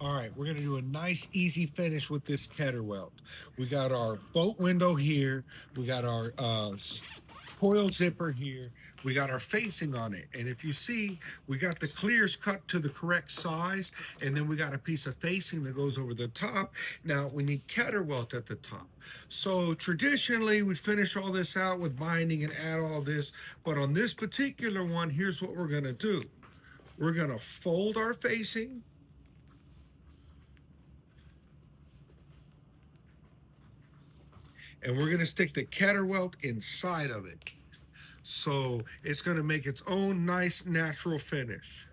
All right, we're gonna do a nice, easy finish with this Keder Welt. We got our boat window here. We got our coil zipper here. We got our facing on it. And if you see, we got the clears cut to the correct size. And then we got a piece of facing that goes over the top. Now we need Keder Welt at the top. So traditionally we'd finish all this out with binding and add all this. But on this particular one, here's what we're gonna do. We're gonna fold our facing. And we're gonna stick the Keder Welt inside of it. So it's going to make its own nice natural finish.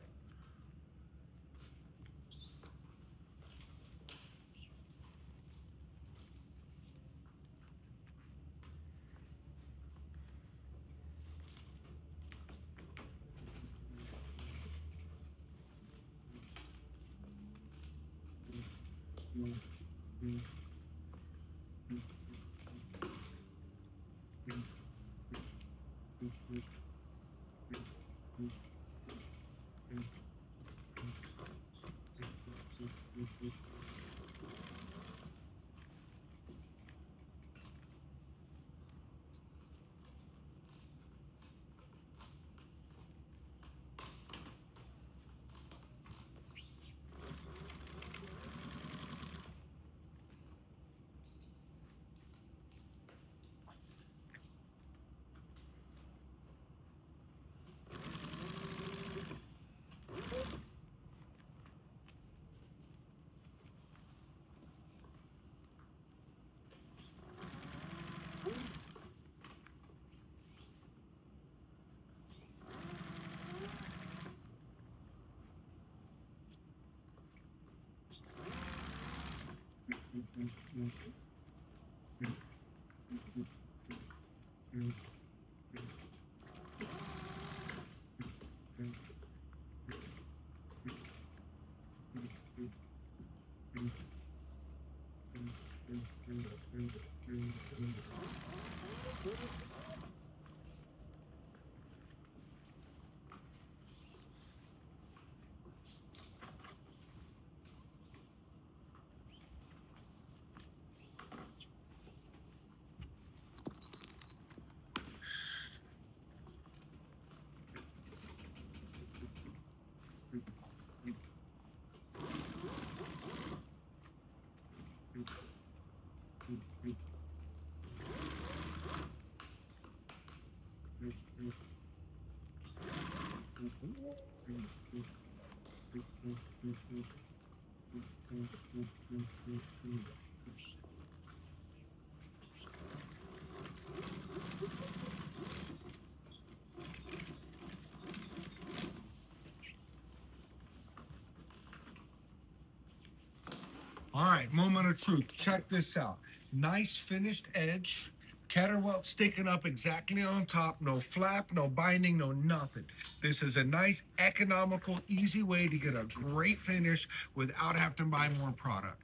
All right, moment of truth. Check this out. Nice finished edge. Keder Welt sticking up exactly on top. No flap, no binding, no nothing. This is a nice, economical, easy way to get a great finish without having to buy more product.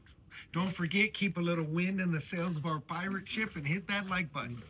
Don't forget, keep a little wind in the sails of our pirate ship and hit that like button.